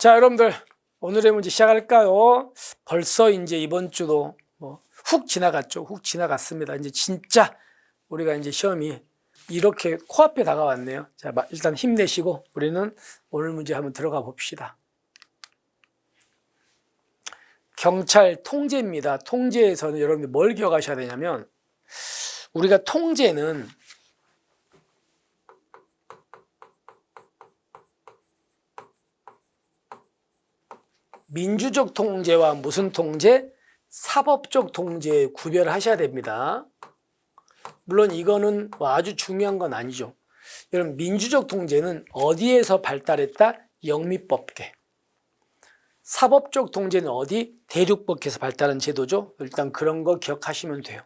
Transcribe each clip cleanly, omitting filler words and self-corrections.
자, 여러분들 오늘의 문제 시작할까요? 벌써 이제 이번 주도 훅 지나갔죠. 훅 지나갔습니다. 이제 진짜 우리가 이제 시험이 이렇게 코앞에 다가왔네요. 자, 일단 힘내시고 우리는 오늘 문제 한번 들어가 봅시다. 경찰 통제입니다. 통제에서는 여러분들 뭘 기억하셔야 되냐면, 우리가 통제는 민주적 통제와 무슨 통제? 사법적 통제 구별하셔야 됩니다. 물론 이거는 아주 중요한 건 아니죠. 여러분, 민주적 통제는 어디에서 발달했다? 영미법계. 사법적 통제는 어디? 대륙법계에서 발달한 제도죠. 일단 그런 거 기억하시면 돼요.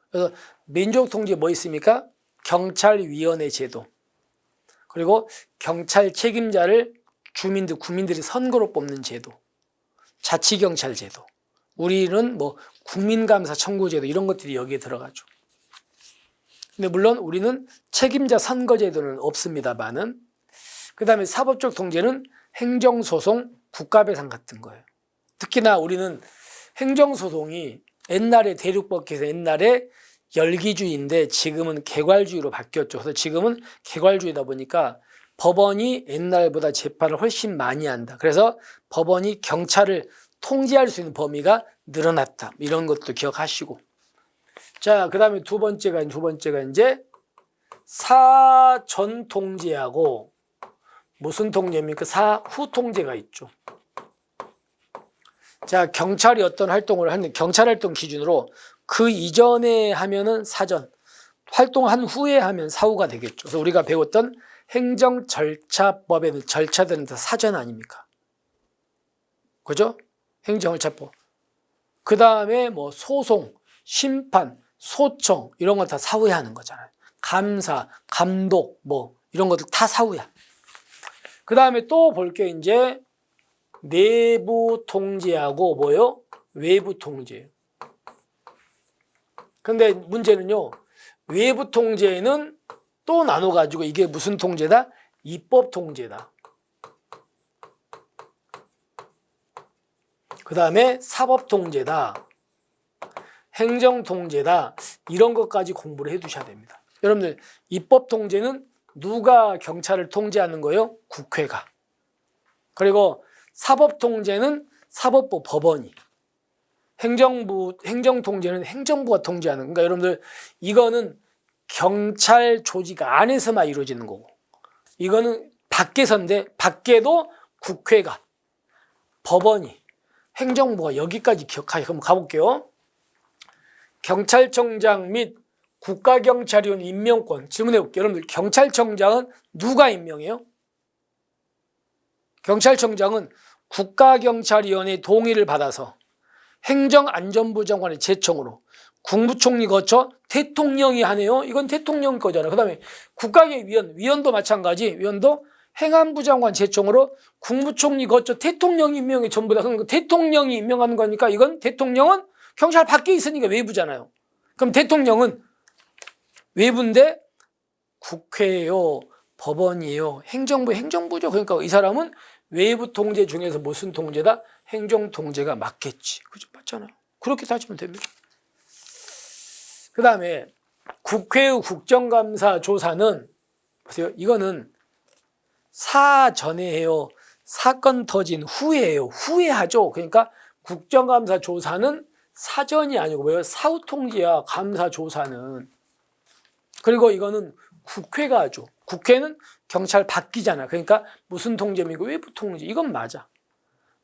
그래서 민주적 통제 뭐 있습니까? 경찰위원회 제도, 그리고 경찰 책임자를 주민들, 국민들이 선거로 뽑는 제도, 자치경찰 제도, 우리는 국민감사 청구 제도, 이런 것들이 여기에 들어가죠. 근데 물론 우리는 책임자 선거 제도는 없습니다만은, 그 다음에 사법적 통제는 행정소송, 국가배상 같은 거예요. 특히나 우리는 행정소송이 옛날에 대륙법계에서 옛날에 열기주의인데 지금은 개괄주의로 바뀌었죠. 그래서 지금은 개괄주의다 보니까 법원이 옛날보다 재판을 훨씬 많이 한다. 그래서 법원이 경찰을 통제할 수 있는 범위가 늘어났다. 이런 것도 기억하시고. 자, 그 다음에 두 번째가 이제 사전 통제하고 무슨 통제입니까? 사후 통제가 있죠. 자, 경찰이 어떤 활동을 하는데 경찰 활동 기준으로 그 이전에 하면은 사전, 활동한 후에 하면 사후가 되겠죠. 그래서 우리가 배웠던 행정절차법에는 절차들은 다 사전 아닙니까? 그죠? 행정절차법. 그 다음에 소송, 심판, 소청 이런 걸 다 사후에 하는 거잖아요. 감사, 감독 이런 것들 다 사후야. 그 다음에 또 볼 게 이제 내부 통제하고 외부 통제. 근데 문제는요, 외부 통제는 또 나눠가지고 이게 무슨 통제다? 입법 통제다. 그 다음에 사법 통제다. 행정 통제다. 이런 것까지 공부를 해 두셔야 됩니다. 여러분들, 입법 통제는 누가 경찰을 통제하는 거예요? 국회가. 그리고 사법 통제는 사법부, 법원이. 행정 통제는 행정부가 통제하는. 그러니까 여러분들, 이거는 경찰 조직 안에서만 이루어지는 거고, 이거는 밖에서인데 밖에도 국회가, 법원이, 행정부가 여기까지 기억하시고. 한번 가볼게요. 경찰청장 및 국가경찰위원 임명권 질문해 볼게요. 여러분들, 경찰청장은 누가 임명해요? 경찰청장은 국가경찰위원회의 동의를 받아서 행정안전부 장관의 제청으로 국무총리 거쳐 대통령이 하네요. 이건 대통령 거잖아요. 그 다음에 위원도 마찬가지. 위원도 행안부 장관 제청으로 국무총리 거쳐 대통령이 임명이 전부 다. 그러니까 대통령이 임명하는 거니까 이건 대통령은 경찰 밖에 있으니까 외부잖아요. 그럼 대통령은 외부인데 국회예요, 법원이에요, 행정부죠. 그러니까 이 사람은 외부 통제 중에서 무슨 통제다? 행정 통제가 맞겠지. 그죠? 맞잖아요. 그렇게 따지면 됩니다. 그 다음에 국회의 국정감사 조사는, 보세요. 이거는 사전에 해요, 사건 터진 후에 해요. 후에 하죠. 그러니까 국정감사 조사는 사전이 아니고 사후 통제야, 감사 조사는. 그리고 이거는 국회가 하죠. 국회는 경찰 밖이잖아. 그러니까 무슨 통제이고 외부 통제. 이건 맞아.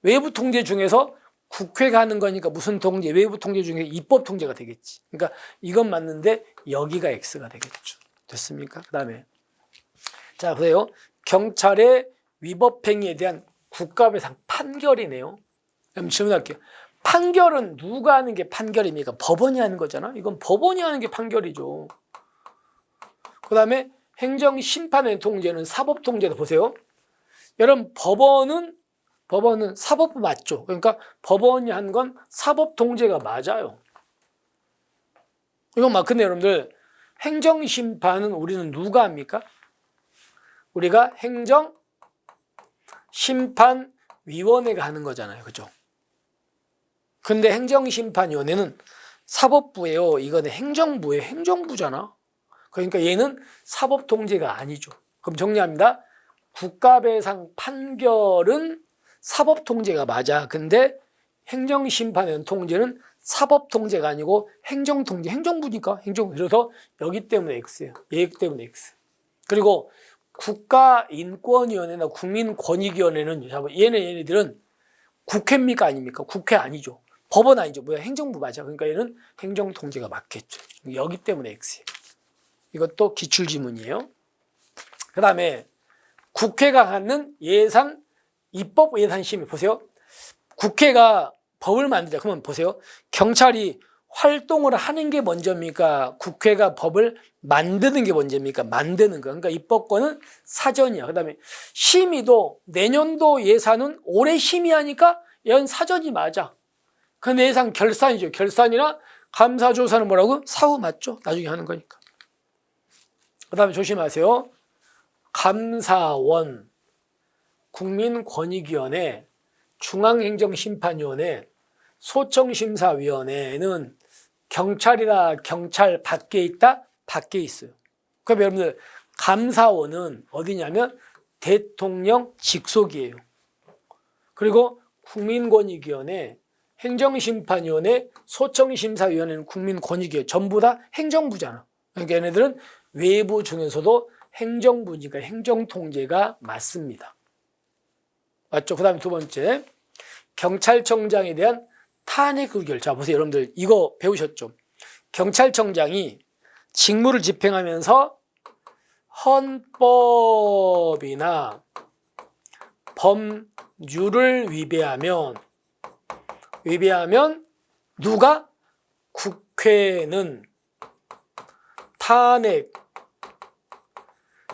외부 통제 중에서 국회가 하는 거니까 무슨 통제, 외부 통제 중에 입법 통제가 되겠지. 그러니까 이건 맞는데 여기가 X가 되겠죠. 됐습니까? 그 다음에 자, 보세요. 경찰의 위법행위에 대한 국가배상 판결이네요. 그럼 질문할게요. 판결은 누가 하는 게 판결입니까? 법원이 하는 거잖아. 이건 법원이 하는 게 판결이죠. 그 다음에 행정심판의 통제는 사법통제다. 보세요. 여러분, 법원은 사법부 맞죠? 그러니까 법원이 한 건 사법통제가 맞아요. 이건 근데 여러분들, 행정심판은 우리는 누가 합니까? 우리가 행정심판 위원회가 하는 거잖아요. 그죠? 근데 행정심판위원회는 사법부예요. 이거는 행정부예요. 행정부잖아. 그러니까 얘는 사법통제가 아니죠. 그럼 정리합니다. 국가배상 판결은 사법통제가 맞아. 근데 행정심판위원 통제는 사법통제가 아니고 행정통제. 행정부니까 행정. 그래서 여기 때문에 X예요. 얘 때문에 X. 그리고 국가인권위원회나 국민권익위원회는 얘네들은 국회입니까 아닙니까? 국회 아니죠. 법원 아니죠. 뭐야? 행정부 맞아. 그러니까 얘는 행정통제가 맞겠죠. 여기 때문에 X예요. 이것도 기출지문이에요. 그 다음에 국회가 갖는 예산, 입법 예산심의 보세요. 국회가 법을 만들자. 그러면 보세요. 경찰이 활동을 하는 게 먼저입니까? 국회가 법을 만드는 게 먼저입니까? 만드는 거. 그러니까 입법권은 사전이야. 그 다음에 심의도 내년도 예산은 올해 심의하니까 얘는 사전이 맞아. 근데 예산 결산이죠. 결산이나 감사조사는 뭐라고? 사후 맞죠? 나중에 하는 거니까. 그 다음에 조심하세요. 감사원, 국민권익위원회, 중앙행정심판위원회, 소청심사위원회는 경찰이나 경찰 밖에 있다? 밖에 있어요. 그럼 여러분들 감사원은 어디냐면 대통령 직속이에요. 그리고 국민권익위원회, 행정심판위원회, 소청심사위원회는 국민권익위원회 전부 다 행정부잖아. 그러니까 얘네들은 외부 중에서도 행정부니까 행정통제가 맞습니다. 맞죠? 그 다음에 두 번째, 경찰청장에 대한 탄핵 의결. 자, 보세요. 여러분들 이거 배우셨죠? 경찰청장이 직무를 집행하면서 헌법이나 법률을 위배하면 누가? 국회는 탄핵,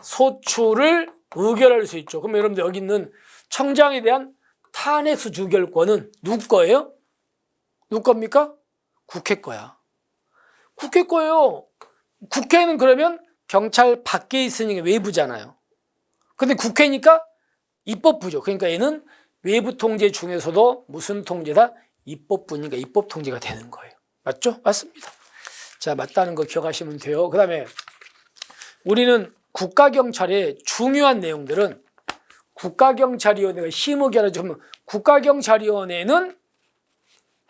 소추를 의결할 수 있죠. 그럼 여러분들 여기 있는 청장에 대한 탄핵수 주결권은 누구 거예요? 누구 겁니까? 국회 거야. 국회 거예요. 국회는 그러면 경찰 밖에 있으니까 외부잖아요. 근데 국회니까 입법부죠. 그러니까 얘는 외부 통제 중에서도 무슨 통제다? 입법부니까 입법 통제가 되는 거예요. 맞죠? 맞습니다. 자, 맞다는 거 기억하시면 돼요. 그 다음에 우리는 국가경찰의 중요한 내용들은 국가경찰위원회가 심의결하죠. 그러면 국가경찰위원회는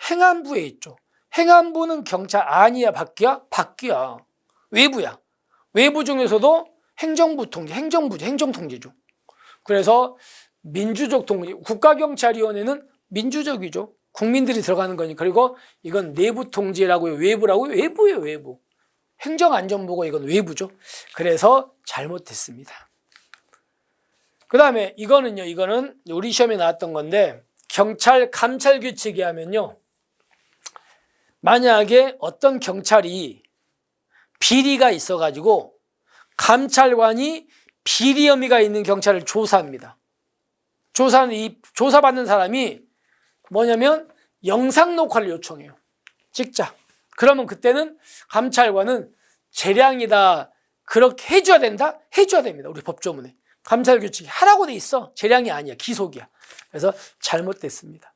행안부에 있죠. 행안부는 경찰 아니야, 밖이야? 밖이야. 외부야. 외부 중에서도 행정부 통제, 행정부죠. 행정통제죠. 그래서 민주적 통제, 국가경찰위원회는 민주적이죠. 국민들이 들어가는 거니까. 그리고 이건 내부 통제라고요. 외부라고요. 외부예요, 외부. 행정안전부고 이건 외부죠. 그래서 잘못됐습니다. 그 다음에 이거는 우리 시험에 나왔던 건데 경찰 감찰 규칙에 하면요. 만약에 어떤 경찰이 비리가 있어가지고 감찰관이 비리 혐의가 있는 경찰을 조사합니다. 조사받는 사람이 뭐냐면 영상 녹화를 요청해요. 찍자. 그러면 그때는 감찰관은 재량이다. 그렇게 해줘야 된다? 해줘야 됩니다. 우리 법조문에. 감찰 규칙이 하라고 돼 있어. 재량이 아니야. 기속이야. 그래서 잘못됐습니다.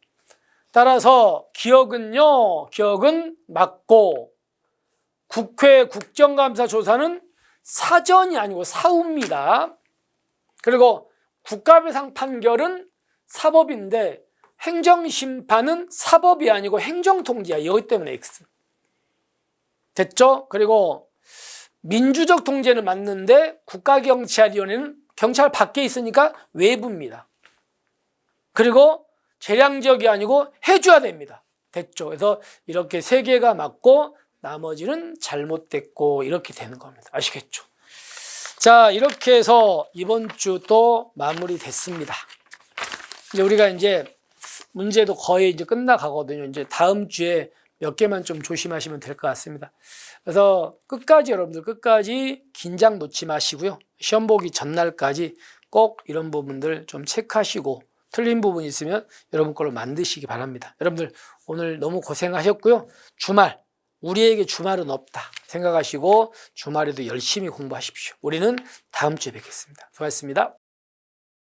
따라서 기억은 맞고 국회 국정감사 조사는 사전이 아니고 사후입니다. 그리고 국가배상 판결은 사법인데 행정심판은 사법이 아니고 행정통제야. 여기 때문에 X. 됐죠? 그리고 민주적 통제는 맞는데 국가경찰위원회는 경찰 밖에 있으니까 외부입니다. 그리고 재량적이 아니고 해줘야 됩니다. 됐죠? 그래서 이렇게 세 개가 맞고 나머지는 잘못됐고 이렇게 되는 겁니다. 아시겠죠? 자, 이렇게 해서 이번 주도 마무리됐습니다. 이제 우리가 이제 문제도 거의 이제 끝나가거든요. 이제 다음 주에 몇 개만 좀 조심하시면 될 것 같습니다. 그래서 여러분들 끝까지 긴장 놓지 마시고요. 시험 보기 전날까지 꼭 이런 부분들 좀 체크하시고 틀린 부분이 있으면 여러분 걸로 만드시기 바랍니다. 여러분들 오늘 너무 고생하셨고요. 우리에게 주말은 없다 생각하시고 주말에도 열심히 공부하십시오. 우리는 다음 주에 뵙겠습니다. 수고하셨습니다.